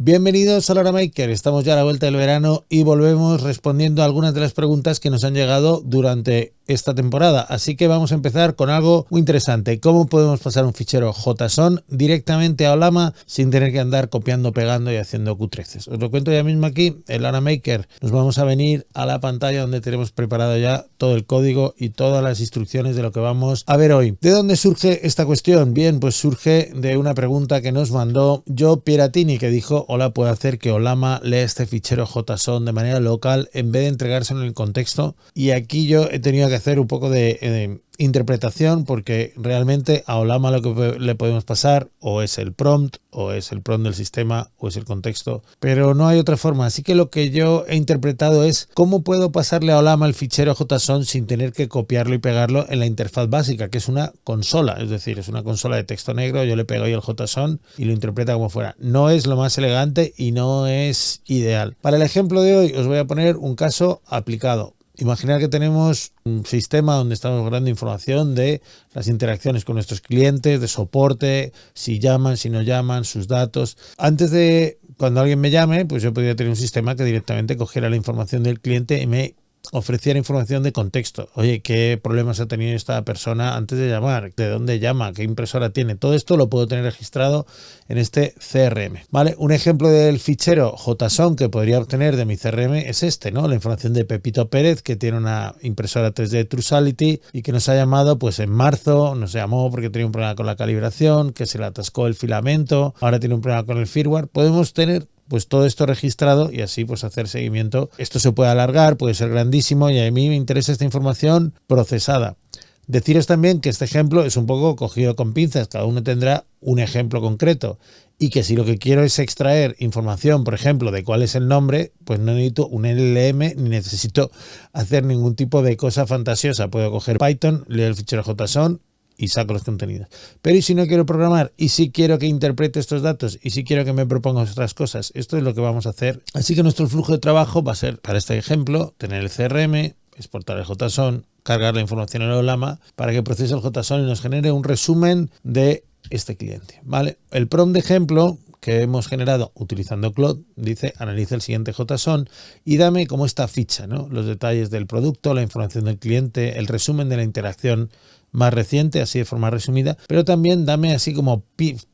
Bienvenidos a la Hora Maker, estamos ya a la vuelta del verano y volvemos respondiendo a algunas de las preguntas que nos han llegado durante esta temporada. Así que vamos a empezar con algo muy interesante. ¿Cómo podemos pasar un fichero JSON directamente a Ollama sin tener que andar copiando, pegando y haciendo cutreces? Os lo cuento ya mismo aquí, en la Hora Maker. Nos vamos a venir a la pantalla donde tenemos preparado ya todo el código y todas las instrucciones de lo que vamos a ver hoy. ¿De dónde surge esta cuestión? Bien, pues surge de una pregunta que nos mandó Joe Pieratini, que dijo: hola, ¿puedo hacer que Ollama lea este fichero JSON de manera local en vez de entregárselo en el contexto? Y aquí yo he tenido que hacer un poco de interpretación, porque realmente a Ollama lo que le podemos pasar o es el prompt, o es el prompt del sistema, o es el contexto, pero no hay otra forma. Así que lo que yo he interpretado es cómo puedo pasarle a Ollama el fichero JSON sin tener que copiarlo y pegarlo en la interfaz básica, que es una consola, es decir, es una consola de texto negro. Yo le pego ahí el JSON y lo interpreta como fuera. No es lo más elegante y no es ideal. Para el ejemplo de hoy os voy a poner un caso aplicado. Imaginar que tenemos un sistema donde estamos guardando información de las interacciones con nuestros clientes, de soporte, si llaman, si no llaman, sus datos. Antes de cuando alguien me llame, pues yo podría tener un sistema que directamente cogiera la información del cliente y me ofreciera información de contexto. Oye, ¿qué problemas ha tenido esta persona antes de llamar? ¿De dónde llama? ¿Qué impresora tiene? Todo esto lo puedo tener registrado en este CRM, ¿vale? Un ejemplo del fichero JSON que podría obtener de mi CRM es este, ¿no? La información de Pepito Pérez, que tiene una impresora 3D Trusality y que nos ha llamado pues en marzo. Nos llamó porque tenía un problema con la calibración, que se le atascó el filamento, ahora tiene un problema con el firmware. Podemos tener pues todo esto registrado y así pues hacer seguimiento. Esto se puede alargar, puede ser grandísimo, y a mí me interesa esta información procesada. Deciros también que este ejemplo es un poco cogido con pinzas, cada uno tendrá un ejemplo concreto, y que si lo que quiero es extraer información, por ejemplo, de cuál es el nombre, pues no necesito un LLM ni necesito hacer ningún tipo de cosa fantasiosa. Puedo coger Python, leer el fichero JSON y saco los contenidos. Pero ¿y si no quiero programar? ¿Y si quiero que interprete estos datos? ¿Y si quiero que me proponga otras cosas? Esto es lo que vamos a hacer. Así que nuestro flujo de trabajo va a ser, para este ejemplo, tener el CRM, exportar el JSON, cargar la información en Ollama para que procese el JSON y nos genere un resumen de este cliente, ¿vale? El prompt de ejemplo que hemos generado utilizando Claude dice: analiza el siguiente JSON y dame como esta ficha, ¿no? Los detalles del producto, la información del cliente, el resumen de la interacción más reciente, así de forma resumida, pero también dame así como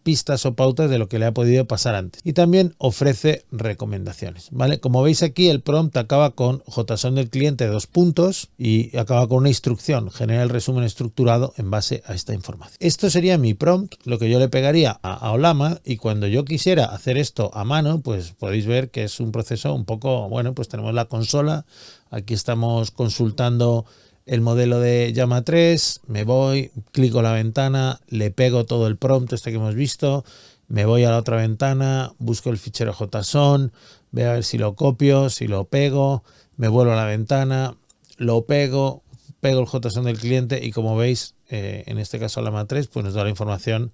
pistas o pautas de lo que le ha podido pasar antes. Y también ofrece recomendaciones, ¿vale? Como veis aquí, el prompt acaba con JSON del cliente 2 puntos y acaba con una instrucción: genera el resumen estructurado en base a esta información. Esto sería mi prompt, lo que yo le pegaría a Ollama, y cuando yo quisiera hacer esto a mano, pues podéis ver que es un proceso un poco, bueno, pues tenemos la consola, aquí estamos consultando el modelo de Llama 3, me voy, clico la ventana, le pego todo el prompt este que hemos visto, me voy a la otra ventana, busco el fichero JSON, veo a ver si lo copio, si lo pego, me vuelvo a la ventana, lo pego el JSON del cliente y como veis, en este caso Llama 3, pues nos da la información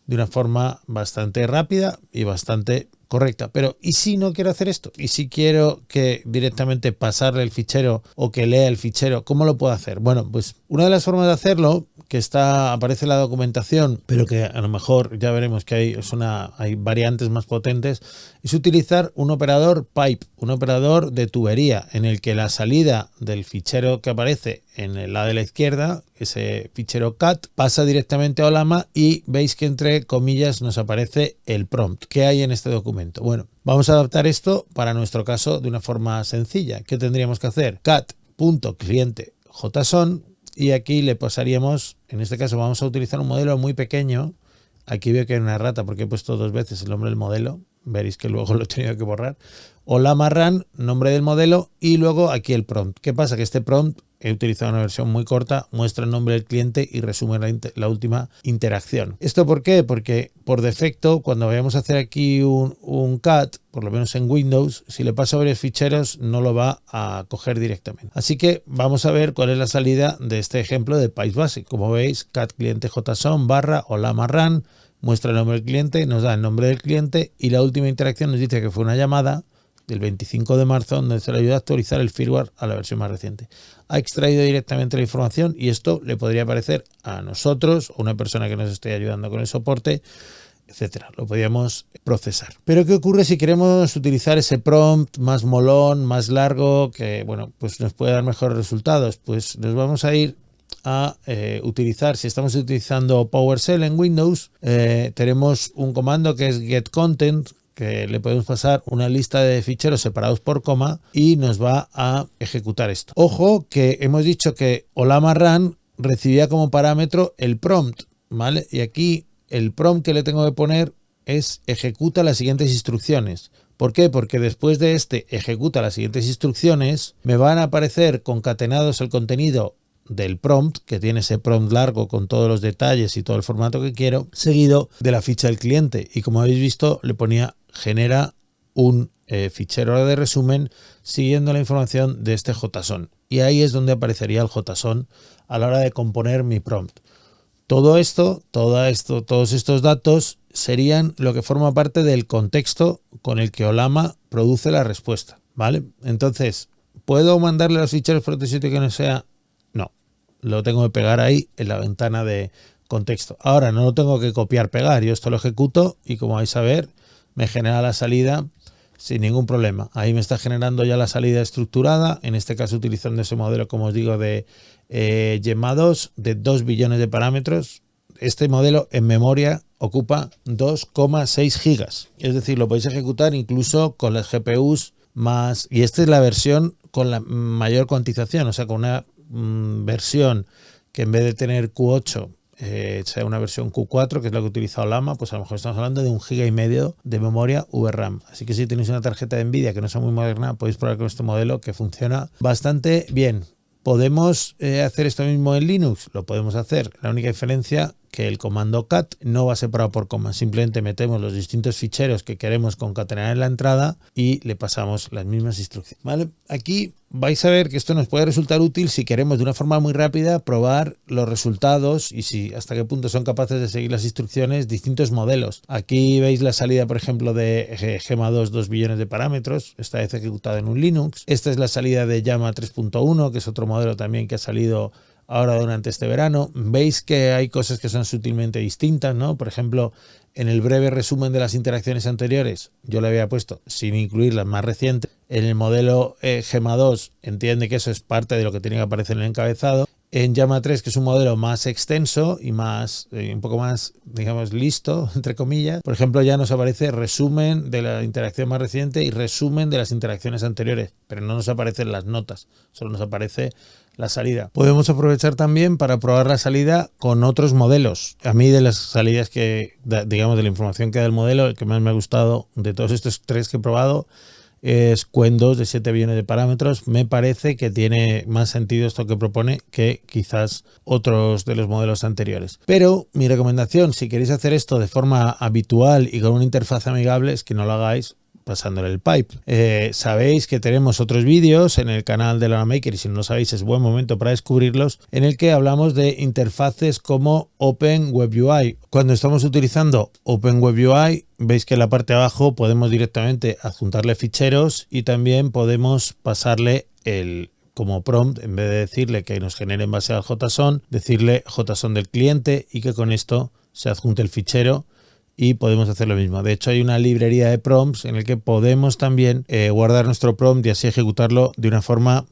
de una forma bastante rápida y bastante correcta. Pero ¿y si no quiero hacer esto? ¿Y si quiero que directamente pasarle el fichero o que lea el fichero? ¿Cómo lo puedo hacer? Bueno, pues una de las formas de hacerlo, que aparece en la documentación, pero que a lo mejor ya veremos que hay variantes más potentes, es utilizar un operador pipe, un operador de tubería, en el que la salida del fichero que aparece en el lado de la izquierda, ese fichero cat, pasa directamente a Ollama y veis que entre comillas nos aparece el prompt. ¿Qué hay en este documento? Bueno, vamos a adaptar esto para nuestro caso de una forma sencilla. ¿Qué tendríamos que hacer? cat.cliente JSON, y aquí le pasaríamos, en este caso vamos a utilizar un modelo muy pequeño. Aquí veo que hay una rata porque he puesto 2 veces el nombre del modelo. Veréis que luego lo he tenido que borrar. Ollama Run, nombre del modelo, y luego aquí el prompt. ¿Qué pasa? Que este prompt, he utilizado una versión muy corta, muestra el nombre del cliente y resume la última interacción. ¿Esto por qué? Porque por defecto, cuando vayamos a hacer aquí un cat, por lo menos en Windows, si le paso a varios ficheros no lo va a coger directamente. Así que vamos a ver cuál es la salida de este ejemplo de País Basic. Como veis, cat cliente JSON / Ollama Run, muestra el nombre del cliente, nos da el nombre del cliente y la última interacción nos dice que fue una llamada del 25 de marzo donde se le ayuda a actualizar el firmware a la versión más reciente. Ha extraído directamente la información y esto le podría aparecer a nosotros o una persona que nos esté ayudando con el soporte etcétera. Lo podíamos procesar. Pero ¿qué ocurre si queremos utilizar ese prompt más molón, más largo, que bueno, pues nos puede dar mejores resultados? Pues nos vamos a ir a utilizar, si estamos utilizando PowerShell en Windows, tenemos un comando que es getContent, que le podemos pasar una lista de ficheros separados por coma y nos va a ejecutar esto. Ojo que hemos dicho que Ollama Run recibía como parámetro el prompt, ¿vale? Y aquí el prompt que le tengo que poner es ejecuta las siguientes instrucciones. ¿Por qué? Porque después de este ejecuta las siguientes instrucciones, me van a aparecer concatenados el contenido del prompt, que tiene ese prompt largo con todos los detalles y todo el formato que quiero, seguido de la ficha del cliente. Y como habéis visto, le ponía genera un fichero de resumen siguiendo la información de este JSON. Y ahí es donde aparecería el JSON a la hora de componer mi prompt. Todo esto, todos estos datos serían lo que forma parte del contexto con el que Ollama produce la respuesta, ¿vale? Entonces, ¿puedo mandarle los ficheros por otro sitio que no sea? No, lo tengo que pegar ahí en la ventana de contexto. Ahora no lo tengo que copiar, pegar. Yo esto lo ejecuto y como vais a ver, me genera la salida sin ningún problema. Ahí me está generando ya la salida estructurada, en este caso utilizando ese modelo, como os digo, de Gemma 2 de 2 billones de parámetros. Este modelo en memoria ocupa 2,6 gigas. Es decir, lo podéis ejecutar incluso con las GPUs más... Y esta es la versión con la mayor cuantización, o sea, con una versión que en vez de tener Q8 sea una versión Q4, que es la que utiliza Ollama, pues a lo mejor estamos hablando de 1,5 GB de memoria VRAM. Así que si tenéis una tarjeta de Nvidia que no sea muy moderna, podéis probar con este modelo que funciona bastante bien. ¿Podemos hacer esto mismo en Linux? Lo podemos hacer. La única diferencia que el comando cat no va separado por comas. Simplemente metemos los distintos ficheros que queremos concatenar en la entrada y le pasamos las mismas instrucciones, ¿vale? Aquí vais a ver que esto nos puede resultar útil si queremos de una forma muy rápida probar los resultados y si hasta qué punto son capaces de seguir las instrucciones distintos modelos. Aquí veis la salida, por ejemplo, de Gemma 2 billones de parámetros, esta vez ejecutada en un Linux. Esta es la salida de Llama 3.1, que es otro modelo también que ha salido ahora durante este verano. Veis que hay cosas que son sutilmente distintas, ¿no? Por ejemplo, en el breve resumen de las interacciones anteriores, yo le había puesto sin incluir las más recientes. En el modelo Gemma 2 entiende que eso es parte de lo que tiene que aparecer en el encabezado. En Llama 3, que es un modelo más extenso y más un poco más, digamos, listo, entre comillas, por ejemplo, ya nos aparece resumen de la interacción más reciente y resumen de las interacciones anteriores, pero no nos aparecen las notas, solo nos aparece la salida. Podemos aprovechar también para probar la salida con otros modelos. A mí de las salidas que, digamos, de la información que da el modelo, el que más me ha gustado de todos estos tres que he probado es Qwen 2 de 7 billones de parámetros. Me parece que tiene más sentido esto que propone que quizás otros de los modelos anteriores. Pero mi recomendación, si queréis hacer esto de forma habitual y con una interfaz amigable, es que no lo hagáis pasándole el pipe. Sabéis que tenemos otros vídeos en el canal de Ollama Maker y si no lo sabéis es buen momento para descubrirlos, en el que hablamos de interfaces como OpenWebUI. Cuando estamos utilizando OpenWebUI, veis que en la parte de abajo podemos directamente adjuntarle ficheros y también podemos pasarle como prompt, en vez de decirle que nos genere en base al JSON, decirle JSON del cliente y que con esto se adjunte el fichero. Y podemos hacer lo mismo. De hecho, hay una librería de prompts en el que podemos también guardar nuestro prompt y así ejecutarlo de una forma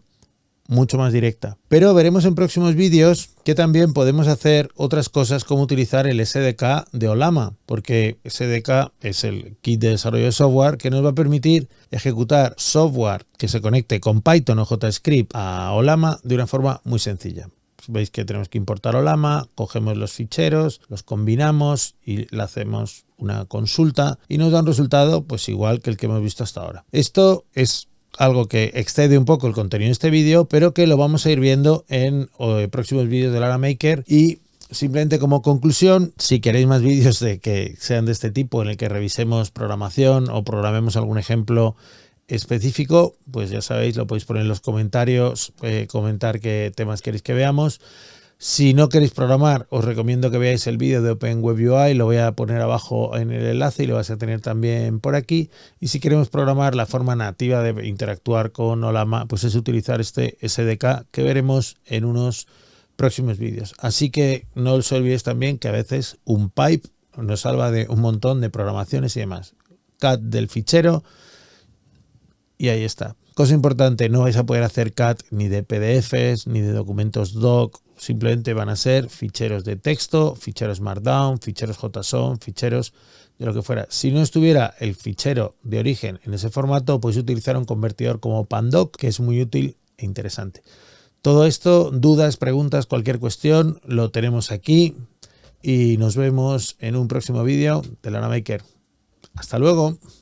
mucho más directa. Pero veremos en próximos vídeos que también podemos hacer otras cosas como utilizar el SDK de Ollama, porque SDK es el kit de desarrollo de software que nos va a permitir ejecutar software que se conecte con Python o JavaScript a Ollama de una forma muy sencilla. Veis que tenemos que importar Ollama, cogemos los ficheros, los combinamos y le hacemos una consulta y nos da un resultado pues igual que el que hemos visto hasta ahora. Esto es algo que excede un poco el contenido de este vídeo, pero que lo vamos a ir viendo en próximos vídeos de Ollama Maker. Y simplemente como conclusión, si queréis más vídeos de que sean de este tipo en el que revisemos programación o programemos algún ejemplo específico, pues ya sabéis, lo podéis poner en los comentarios, comentar qué temas queréis que veamos. Si no queréis programar, os recomiendo que veáis el vídeo de OpenWebUI, lo voy a poner abajo en el enlace y lo vais a tener también por aquí. Y si queremos programar la forma nativa de interactuar con Ollama, pues es utilizar este SDK que veremos en unos próximos vídeos. Así que no os olvidéis también que a veces un pipe nos salva de un montón de programaciones y demás. Cat del fichero y ahí está. Cosa importante, no vais a poder hacer cat ni de PDFs ni de documentos doc, simplemente van a ser ficheros de texto, ficheros Markdown, ficheros JSON, ficheros de lo que fuera. Si no estuviera el fichero de origen en ese formato, podéis utilizar un convertidor como Pandoc, que es muy útil e interesante. Todo esto, dudas, preguntas, cualquier cuestión, lo tenemos aquí y nos vemos en un próximo vídeo de Lana Maker. Hasta luego.